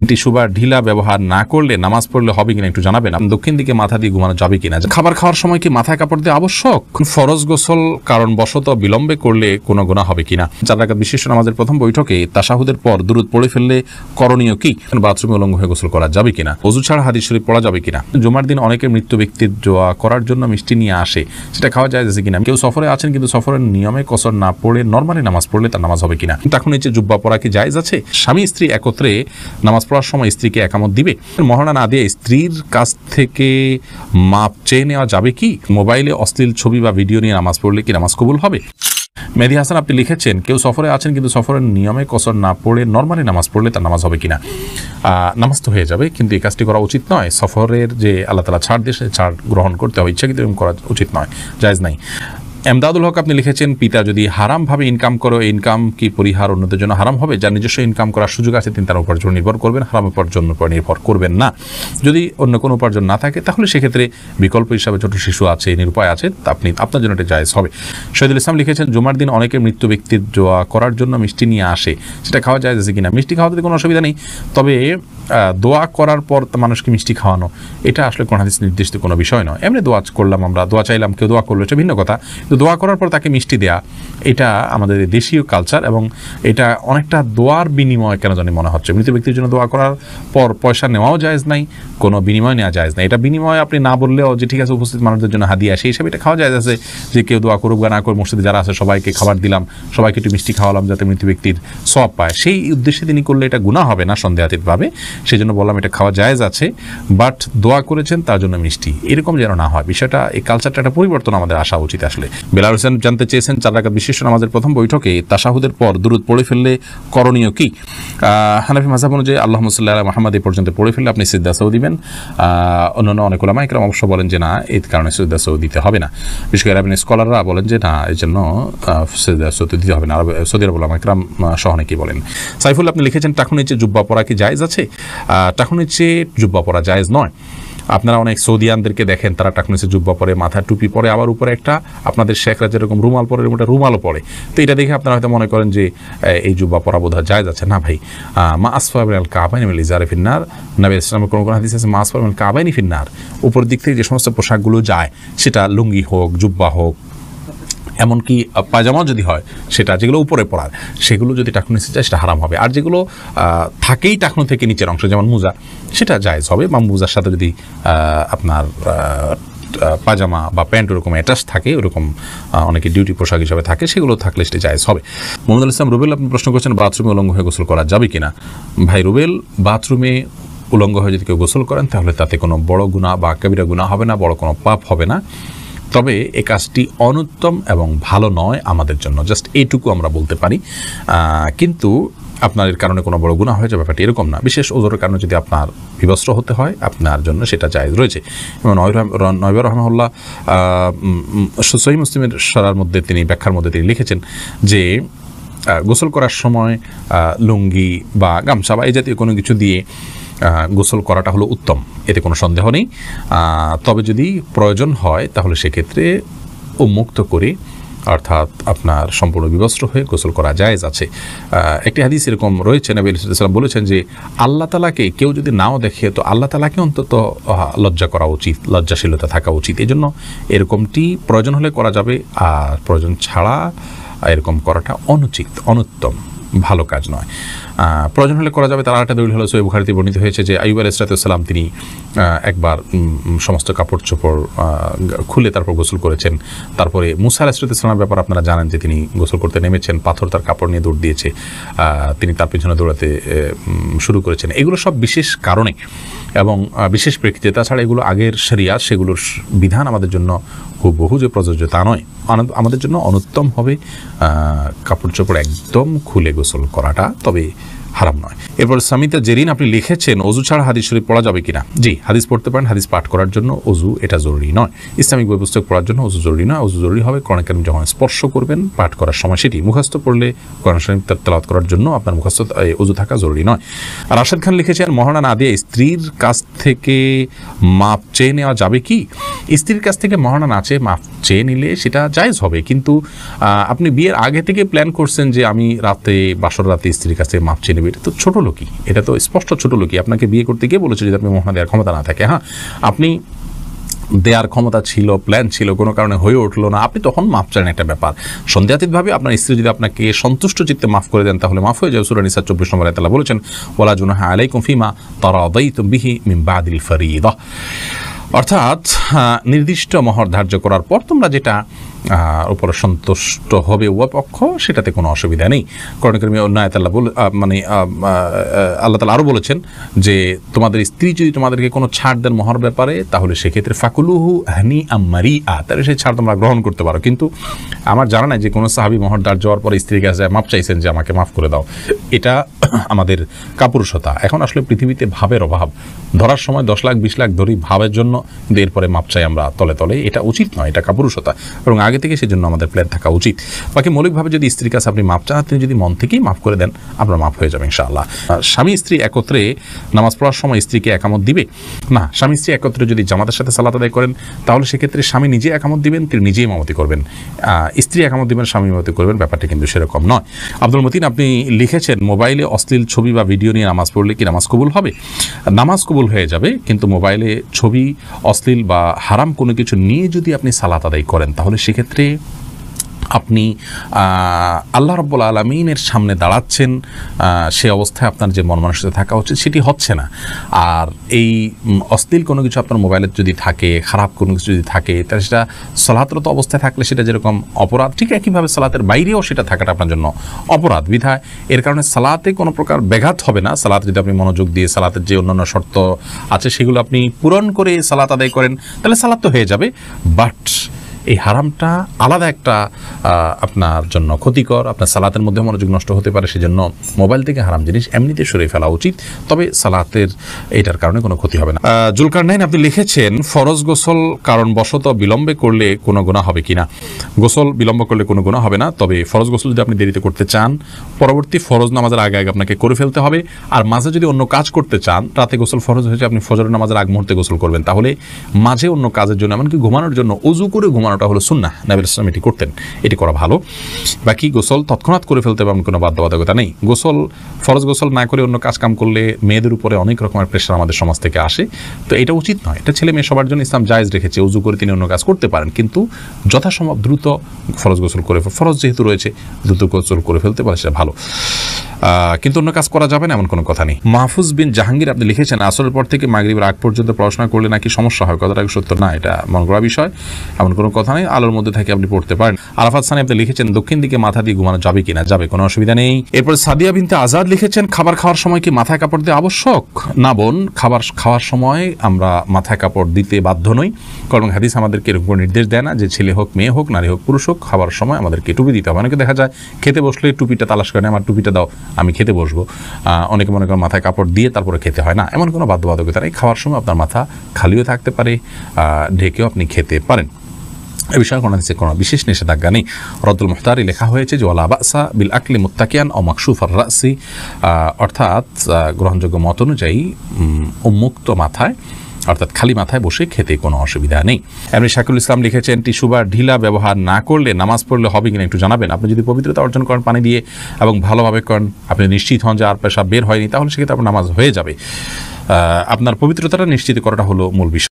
Tissue বা ঢিলা ব্যবহার না করলে নামাজ পড়লে হবে কিনা একটু জানাবেন। দক্ষিণ দিকে মাথা দিয়ে ঘুমানো যাবে কিনা? খাবার খাওয়ার সময় কি মাথায় কাপড় দিয়ে আবশ্যক? ফরজ গোসল কারণবশত বিলম্বে করলে কোনো গুনাহ হবে কিনা? 4 রাকাত বিশিষ্ট নামাজের প্রথম বৈঠকে তাশাহুদের পর দুরূদ পড়ে ফেললে করণীয় কি? বাথরুমে উলঙ্গ হয়ে গোসল করা যাবে কিনা? ওযু ছাড়া হাদিস শরীফ পড়া যাবে কিনা? জুমার দিন অনেকে মৃত ব্যক্তির দোয়া করার জন্য মিষ্টি নিয়ে আসে, সেটা খাওয়া যায় কিনা? কেউ সফরে আছেন কিন্তু সফরের নিয়মে কসর না পড়ে নরমালি নামাজ পড়লে তার নামাজ হবে কিনা? তখন নিচে জুব্বা পরা কি জায়েজ আছে? স্বামী স্ত্রী একত্রে নামাজ পড়ার সময় স্ত্রীকে একামত দিবে? মহারণা না দিয়ে স্ত্রীর কাছ থেকে মাপ চেয়ে নেওয়া যাবে কি? মোবাইলে অশ্লীল ছবি বা ভিডিও নিয়ে নামাজ পড়লে কি নামাজ কবুল হবে? মেহেদী হাসান আপনি লিখেছেন, কেউ সফরে আছেন কিন্তু সফরের নিয়মে কসর না পড়ে নরমালি নামাজ পড়লে তার নামাজ হবে কিনা? নামাজ তো হয়ে যাবে, কিন্তু এই কাজটি করা উচিত নয়। সফরের যে আল্লাহ তাআলা ছাড় দিয়ে ছাড় গ্রহণ করতে হবে, ইচ্ছাকৃত এরকম করা উচিত নয়, জায়েজ নাই। এমদাদুল হক আপনি লিখেছেন, পিতা যদি হারামভাবে ইনকাম করে ইনকাম কি পরিহার অন্যদের জন্য হারাম হবে? যার নিজস্ব ইনকাম করার সুযোগ আছে তিনি তার উপার্জন নির্ভর করবেন, হারাম উপার্জনের উপর নির্ভর করবেন না। যদি অন্য কোনো উপার্জন না থাকে তাহলে সেক্ষেত্রে বিকল্প হিসাবে ছোট শিশু আছে, নিরুপায় আছে, আপনি আপনার জন্য এটা জায়েজ হবে। শহীদুল ইসলাম লিখেছেন, জুমার দিন অনেকে মৃত ব্যক্তির দোয়া করার জন্য মিষ্টি নিয়ে আসে, সেটা খাওয়া যায় কিনা? মিষ্টি খাওয়াতে কোনো অসুবিধা নেই, তবে দোয়া করার পর মানুষকে মিষ্টি খাওয়ানো এটা আসলে কোন হাদিস নির্দিষ্ট কোনো বিষয় নয়। এমনি দোয়া করলাম, আমরা দোয়া চাইলাম, কেউ দোয়া করলো, এটা ভিন্ন কথা। কিন্তু দোয়া করার পর তাকে মিষ্টি দেয়া এটা আমাদের দেশীয় কালচার, এবং এটা অনেকটা দোয়ার বিনিময় কেন জানি মনে হচ্ছে। মৃত ব্যক্তির জন্য দোয়া করার পর পয়সা নেওয়াও জায়েজ নাই, কোনো বিনিময় নেওয়া জায়েজ নাই। এটা বিনিময় আপনি না বললেও যে ঠিক আছে উপস্থিত মানুষদের জন্য হাদিয়া, সেই হিসাবে এটা খাওয়া জায়েজ আছে, যে কেউ দোয়া করুক বা না করে মসজিদে যারা আছে সবাইকে খাবার দিলাম, সবাইকে একটু মিষ্টি খাওয়ালাম যাতে মৃত ব্যক্তির সওয়াব পায়, সেই উদ্দেশ্যে তিনি করলে এটা গুনাহ হবে না সন্দেহাতীতভাবে। সেই জন্য বললাম এটা খাওয়া জায়েজ আছে, বাট দোয়া করেছেন তার জন্য মিষ্টি এরকম যেন না হয়। বিষয়টা, এই কালচারটা একটা পরিবর্তন আমাদের আসা উচিত আসলে। বেলাল হোসেন জানতে চেয়েছেন, 4 রাকাত বিশিষ্ট নামাজের প্রথম বৈঠকে তাশাহুদের পর দুরূদ পড়ে ফেললে করণীয় কি? হানাফি মাযহাব অনুযায়ী আল্লাহুম্মা সাল্লি আলা মুহাম্মাদ এই পর্যন্ত পড়ে ফেললে আপনি সিজদা সাহু দিবেন। অন্যান্য অনেক উলামা ইকরাম অবশ্য বলেন যে না, এই কারণে সিজদা সাহু দিতে হবে না। বিশেষ করে আরবি স্কলাররা বলেন যে না, এই জন্য সিজদা সাহু দিতে হবে না। সৌদি আরব উলামা ইকরাম সহ অনেকেই বলেন। সাইফুল আপনি লিখেছেন, টাকুর নিচে জুব্বা পরা কি জায়েজ আছে? টাকুর নিচে জুব্বা পরা জায়েজ নয়। আপনারা অনেক সৌদিয়ানদেরকে দেখেন, তারা টাকুর নিচে জুব্বা পরে, মাথায় টুপি পরে, আবার উপরে একটা আপনাদের শেখরা যেরকম রুমাল পরে এরকম একটা রুমালও পরে। তো এটা দেখে আপনারা হয়তো মনে করেন যে এই জুব্বা পরা বোধহয় জায়েজ আছে। না ভাই, মা আসফা মিনাল কাবাইনি মিনাল ইজারি ফিন্নার, নবী ইসলামের কোনো হাদিস আছে মা আসফা মিনাল কাবাইনি ফিন্নার, উপর দিক থেকে যে সমস্ত পোশাকগুলো যায়, সেটা লুঙ্গি হোক, জুব্বা হোক, এমনকি পায়জামাও যদি হয়, সেটা যেগুলো উপরে পড়ার, সেগুলো যদি টাকনু নিচে যায় সেটা হারাম হবে। আর যেগুলো থাকেই টাকনু থেকে নিচের অংশ, যেমন মোজা, সেটা জায়েজ হবে। বা মোজার সাথে যদি আপনার পাজামা বা প্যান্ট ওরকম অ্যাটাচ থাকে, ওরকম অনেকে ডিউটি পোশাক হিসাবে থাকে, সেগুলো থাকলে সেটা জায়েজ হবে। মোহাম্মদ ইসলাম রুবেল আপনি প্রশ্ন করছেন, বাথরুমে উলঙ্গ হয়ে গোসল করা যাবে কিনা? ভাই রুবেল, বাথরুমে উলঙ্গ হয়ে যদি কেউ গোসল করেন তাহলে তাতে কোনো বড় গুনাহ বা কবিরা গুনাহ হবে না, বড় কোনো পাপ হবে না। তবে এই কাজটি অনুত্তম এবং ভালো নয় আমাদের জন্য, জাস্ট এইটুকু আমরা বলতে পারি। কিন্তু আপনার এর কারণে কোনো বড় গুনাহ হয়ে যাবে ব্যাপারটি এরকম না। বিশেষ ওজরের কারণে যদি আপনার বিবস্ত্র হতে হয়, আপনার জন্য সেটা জায়েজ রয়েছে। এবং নয়বার রহমাহুল্লাহ সহিহ মুসলিমের সরার মধ্যে তিনি ব্যাখ্যার মধ্যে তিনি লিখেছেন যে গোসল করার সময় লুঙ্গি বা গামছা বা এই জাতীয় কোনো কিছু দিয়ে গোসল করাটা হলো উত্তম, এতে কোনো সন্দেহ নেই। তবে যদি প্রয়োজন হয় তাহলে সেক্ষেত্রে উন্মুক্ত করে, অর্থাৎ আপনার সম্পূর্ণ বিবস্ত্র হয়ে গোসল করা জায়েজ আছে। একটি হাদিস এরকম রয়েছে, নবী সাল্লাল্লাহু আলাইহি ওয়াসাল্লাম বলেছেন যে আল্লাহ তাআলাকে কেউ যদি নাও দেখে তো আল্লাহ তাআলাকে অন্তত লজ্জা করা উচিত, লজ্জাশীলতা থাকা উচিত। এই জন্য এরকমটি প্রয়োজন হলে করা যাবে, আর প্রয়োজন ছাড়া এরকম করাটা অনুচিত, অনুত্তম, ভালো কাজ নয়। প্রয়োজন হলে করা যাবে। তার আরেকটা দলিল হলো সহিহ বুখারীতে বর্ণিত হয়েছে যে আইয়ুব আলাইহিস সালাম তিনি একবার সমস্ত কাপড় চোপড় খুলে তারপর গোসল করেছেন। তারপরে মুসা আলাইহিস সালামের ব্যাপার আপনারা জানেন যে তিনি গোসল করতে নেমেছেন, পাথর তার কাপড় নিয়ে দৌড় দিয়েছে, তিনি তার পিছনে দৌড়াতে শুরু করেছেন। এগুলো সব বিশেষ কারণে এবং বিশেষ প্রেক্ষিতে। তাছাড়া এগুলো আগের শরিয়াত, সেগুলোর বিধান আমাদের জন্য হুবহু যে প্রযোজ্য তা নয়। আমাদের জন্য অনুত্তম হবে কাপড় চোপড় একদম খুলে গোসল করাটা, তবে হারাম নয়। এরপর সামিতা জেরিন আপনি লিখেছেন, অজু ছাড়া হাদিস শরীফ পড়া যাবে কিনা? জি, হাদিস পড়তে পারেন। হাদিস পাঠ করার জন্য অজু এটা জরুরি নয়। ইসলামিক বই পুস্তক পড়ার জন্য অজু জরুরি নয়। অজু জরুরি হবে কোরআন কারীম যখন স্পর্শ করবেন পাঠ করার সময়, সেটি মুখস্থ পড়লে কোরআন শরীফ তেলাওয়াত করার জন্য আপনার মুখস্থ অজু থাকা জরুরি নয়। আর রাশেদ খান লিখেছেন, মহারণা না দিয়ে স্ত্রীর কাছ থেকে মাপ চেয়ে নেওয়া যাবে কি? স্ত্রীর কাছ থেকে মহানা না চেয়ে মাফ চেয়ে নিলে সেটা জায়েজ হবে, কিন্তু আপনি বিয়ের আগে থেকে প্ল্যান করছেন যে আমি রাতে বাসর রাতে স্ত্রীর কাছ থেকে মাফ চেয়ে নেবে, এটা তো ছোট লোকই, এটা তো স্পষ্ট ছোট লোকই। আপনাকে বিয়ে করতে গিয়ে বলেছে যদি আপনি মহানা দেওয়ার ক্ষমতা না থাকে, হ্যাঁ আপনি দেওয়ার ক্ষমতা ছিল, প্ল্যান ছিল, কোনো কারণে হয়ে উঠলো না, আপনি তখন মাফ চান, একটা ব্যাপার। সন্দেহাতীতভাবে আপনার স্ত্রী যদি আপনাকে সন্তুষ্ট চিত্তে মাফ করে দেন তাহলে মাফ হয়ে যাবে। সূরা নিসা 24 নম্বর আয়াতে আল্লাহ বলেছেন ওয়ালা জুনাহা আলাইকুম ফিমা তারাদাইতুম বিহি মিন বাদিল ফরিদা, অর্থাৎ নির্দিষ্ট মহর ধার্য করার পর তোমরা যেটা উপরে সন্তুষ্ট হবে উভয় পক্ষ, সেটাতে কোনো অসুবিধা নেই। কোরআন কারীমে অন্য আয়াতে আল্লাহ তাআলা আরও বলেছেন যে তোমাদের স্ত্রী যদি তোমাদেরকে কোনো ছাড় দেন মহর ব্যাপারে তাহলে সেক্ষেত্রে ফাকুলুহু হানিআম মারিআ, তাহলে সেই ছাড় তোমরা গ্রহণ করতে পারো। কিন্তু আমার জানা নাই যে কোনো সাহাবী মহর ধার্য হওয়ার পরে স্ত্রীর কাছে মাপ চাইছেন যে আমাকে মাফ করে দাও, এটা আমাদের কাপুরুষতা। এখন আসলে পৃথিবীতে ভাবের অভাব, ধরার সময় 10 লাখ 20 লাখ ধরি ভাবের জন্য, কিন্তু এরপরে মাপ চাই আমরা তলে তলে, এটা উচিত নয়, এটা কাপুরুষতা, এবং আগে থেকে সেজন্য আমাদের প্ল্যান থাকা উচিত। বাকি মৌলিকভাবে যদি স্ত্রীর কাছে আপনি মাপ চান, তিনি যদি মন থেকেই মাফ করে দেন আপনার মাফ হয়ে যাবে ইনশাআল্লাহ। স্বামী স্ত্রী একত্রে নামাজ পড়ার সময় স্ত্রীকে একামত দিবে না। স্বামী স্ত্রী একত্রে যদি জামাতের সাথে সালাত আদায় করেন তাহলে সেক্ষেত্রে স্বামী নিজে একামত দিবেন, তিনি নিজেই ইমামতি করবেন, স্ত্রী একামত দিবেন, স্বামী ইমামতি করবেন, ব্যাপারটা কিন্তু সেরকম নয়। আব্দুল মতিন আপনি লিখেছেন মোবাইলে অশ্লীল ছবি বা ভিডিও নিয়ে নামাজ পড়লে কি নামাজ কবুল হবে? নামাজ কবুল হয়ে যাবে, কিন্তু মোবাইলে ছবি, অশ্লীল বা হারাম কোনো কিছু নিয়ে যদি আপনি সালাত আদায় করেন তাহলে সেক্ষেত্রে আপনি আল্লাহ রাব্বুল আলামিনের সামনে দাঁড়াচ্ছেন, সে অবস্থায় আপনার যে মন মানসিকতা থাকা উচিত সেটি হচ্ছে না। আর এই অশ্লীল কোনো কিছু আপনার মোবাইলে যদি থাকে, খারাপ কোনো কিছু যদি থাকে, তাহলে সেটা সালাতরত অবস্থায় থাকলে সেটা যেরকম অপরাধ, ঠিক একইভাবে সালাতের বাইরেও সেটা থাকাটা আপনার জন্য অপরাধ। বিধায় এর কারণে সালাতে কোনো প্রকার ব্যাঘাত হবে না। সালাত যদি আপনি মনোযোগ দিয়ে সালাতের যে অন্যান্য শর্ত আছে সেগুলো আপনি পূরণ করে সালাত আদায় করেন তাহলে সালাত তো হয়ে যাবে, বাট এই হারামটা আলাদা একটা আপনার জন্য ক্ষতিকর, আপনার সালাতের মধ্যে মনোযোগ নষ্ট হতে পারে, সেজন্য মোবাইল থেকে হারাম জিনিস এমনিতে সরিয়ে ফেলা উচিত, তবে সালাতের এটার কারণে কোনো ক্ষতি হবে না। জুলকারনাইন আপনি লিখেছেন ফরজ গোসল কারণবশত বিলম্বে করলে কোনো গুনাহ হবে কিনা? গোসল বিলম্ব করলে কোনো গুনাহ হবে না, তবে ফরজ গোসল যদি আপনি দেরিতে করতে চান পরবর্তী ফরজ নামাজের আগে আগে আপনাকে করে ফেলতে হবে। আর মাঝে যদি অন্য কাজ করতে চান, রাতে গোসল ফরজ হয়েছে, আপনি ফজরের নামাজের আগ মুহূর্তে গোসল করবেন, তাহলে মাঝে অন্য কাজের জন্য এমনকি ঘুমানোর জন্য ওযু করে ঘুমানোটা হলো সুন্নাহ, নবী সাল্লাল্লাহু আলাইহি ওয়াসাল্লাম এটি করতেন, এটি করা ভালো। বাকি গোসল তৎক্ষণাৎ করে ফেলতে হবে এমন কোনো বাধ্যবাধকতা নেই। গোসল ফরজ গোসল না করে অন্য কাজ কাম করলে মেয়েদের উপরে অনেক রকমের প্রেশার আমাদের সমাজ থেকে আসে, তো এটা উচিত নয়। এটা ছেলে মেয়ে সবার জন্য ইসলাম জায়েজ রেখেছে, ওযু করে তিনি অন্য কাজ করতে পারেন, কিন্তু যথাসম্ভব দ্রুত ফরজ গোসল করে, ফরজ যেহেতু রয়েছে দ্রুত গোসল করে ফেলতে পারে সেটা ভালো, কিন্তু অন্য কাজ করা যাবে না এমন কোনো কথা নেই। মাহফুজ বিন জাহাঙ্গীর আপনি লিখেছেন আসরের পর থেকে মাগরিবের আগ পর্যন্ত পড়াশোনা করলে নাকি সমস্যা হয়, কথাটা সত্য না, এটা মন গড়া বিষয়, এমন কোনো কথা নেই, আলোর মধ্যে থেকে আপনি পড়তে পারেন। আরাফাত সানি আপনি লিখেছেন দক্ষিণ দিকে মাথা দিয়ে ঘুমানো যাবে কিনা? যাবে, কোনো অসুবিধা নেই। এরপর সাদিয়া বিনতে আজাদ লিখেছেন খাবার খাওয়ার সময় কি মাথায় কাপড় দেওয়া আবশ্যক? না বোন, খাবার খাওয়ার সময় আমরা মাথায় কাপড় দিতে বাধ্য নই, কারণ হাদিস আমাদেরকে এরকম নির্দেশ দেয় না যে ছেলে হোক মেয়ে হোক নারী হোক পুরুষ হোক খাবার সময় আমাদেরকে টুপি দিতে হবে। অনেকে দেখা যায় খেতে বসলে টুপিটা তালাশ করে, আমার টুপিটা দাও আমি খেতে বসবো, অনেকে মনে করেন মাথায় কাপড় দিয়ে তারপরে খেতে হয় না, এমন কোনো বাধ্যবাধকতা নেই। খাওয়ার সময় আপনার মাথা খালিও থাকতে পারে, ঢেকেও আপনি খেতে পারেন, এ বিষয়ে কোনো বিশেষ নিষেধাজ্ঞা নেই। রদ্দুল মুখতারি লেখা হয়েছে যে ওয়ালা বাসা বিল আকলি মুত্তাকিয়ান ও মাকশুফার রাসি, অর্থাৎ গ্রহণযোগ্য মত অনুযায়ী উন্মুক্ত মাথায় অর্থাৎ খালি মাথায় বসে খেতে কোনো অসুবিধা নেই। এমনি শাকিল ইসলাম লিখেছেন টিস্যু বা ঢিলা ব্যবহার না করলে নামাজ পড়লে হবে কিনা একটু জানাবেন। আপনি যদি পবিত্রতা অর্জন করেন পানি দিয়ে এবং ভালোভাবে করেন, আপনি নিশ্চিত হন যে আর পেশাব বের হয়নি, তাহলে সেক্ষেত্রে আপনার নামাজ হয়ে যাবে। আপনার পবিত্রতাটা নিশ্চিত করাটা হলো মূল বিষয়।